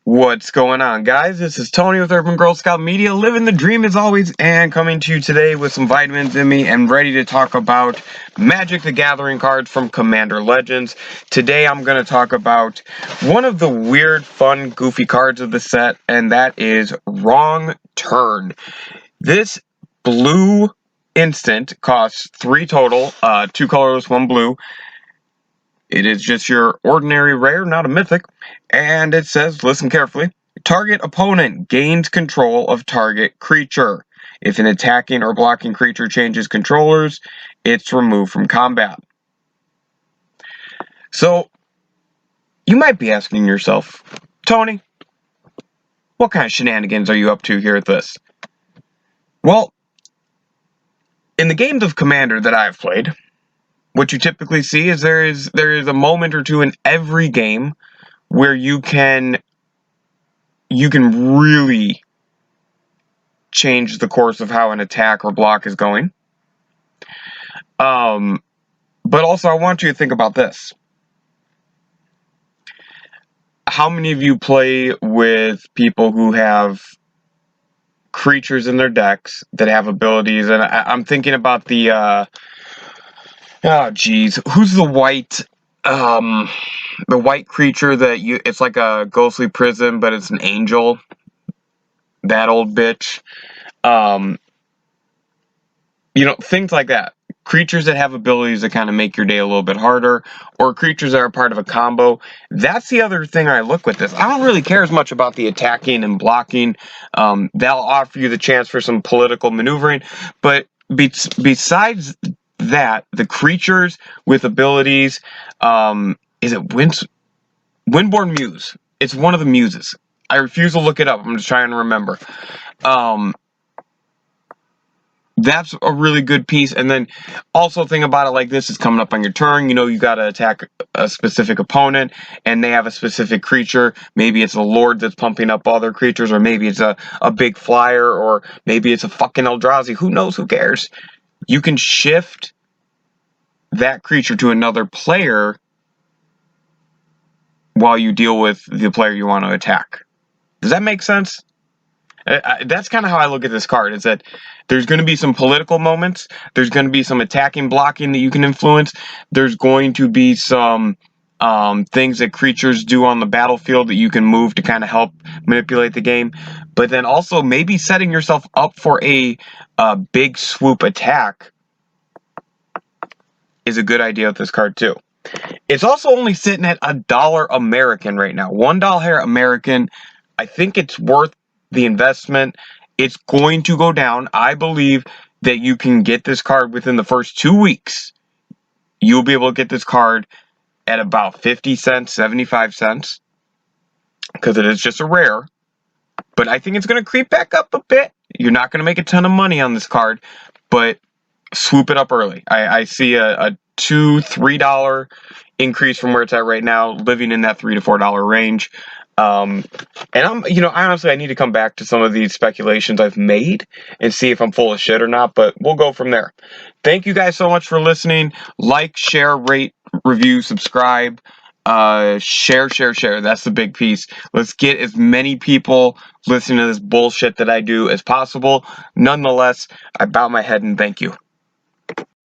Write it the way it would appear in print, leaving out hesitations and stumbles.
What's going on, guys? This is Tony with Urban Girl Scout Media, living the dream as always, and coming to you today with some vitamins in me and ready to talk about Magic the Gathering cards from Commander Legends. Today I'm going to talk about one of the weird, fun, goofy cards of the set, and that is Wrong Turn. This blue instant costs 3 total, 2 colorless, 1 blue. It is just your ordinary rare, not a mythic, and it says, listen carefully, target opponent gains control of target creature. If an attacking or blocking creature changes controllers, it's removed from combat. So, you might be asking yourself, Tony, what kind of shenanigans are you up to here at this? Well, in the games of Commander that I've played, what you typically see is there is a moment or two in every game where you can really change the course of how an attack or block is going. But also I want you to think about this. How many of you play with people who have creatures in their decks that have abilities? And I'm thinking about the oh geez, who's the white creature that it's like a ghostly prison, but it's an angel? That old bitch. Things like that. Creatures that have abilities that kind of make your day a little bit harder, or creatures that are part of a combo. That's the other thing I look with this. I don't really care as much about the attacking and blocking. That'll offer you the chance for some political maneuvering, but besides that, the creatures with abilities, is it Windborn Muse? It's one of the muses. I refuse to look it up. I'm just trying to remember. That's a really good piece. And then also think about it like this: is coming up on your turn. You got to attack a specific opponent, and they have a specific creature. Maybe it's a Lord that's pumping up other creatures, or maybe it's a big flyer, or maybe it's a fucking Eldrazi. Who knows? Who cares? You can shift that creature to another player while you deal with the player you want to attack. Does that make sense? That's kind of how I look at this card, is that there's going to be some political moments, there's going to be some attacking, blocking that you can influence, there's going to be some things that creatures do on the battlefield that you can move to kind of help manipulate the game, but then also maybe setting yourself up for a big swoop attack is a good idea with this card too. It's also only sitting at $1 American right now. $1 American. I think it's worth the investment. It's going to go down. I believe that you can get this card within the first 2 weeks. You'll be able to get this card at about 50 cents, 75 cents, because it is just a rare. But I think it's going to creep back up a bit. You're not going to make a ton of money on this card, but swoop it up early. I see a $2, $3 increase from where it's at right now, living in that $3 to $4 range. And honestly, I need to come back to some of these speculations I've made and see if I'm full of shit or not, but we'll go from there. Thank you guys so much for listening. Like, share, rate, review, subscribe, share. That's the big piece. Let's get as many people listening to this bullshit that I do as possible. Nonetheless, I bow my head and thank you.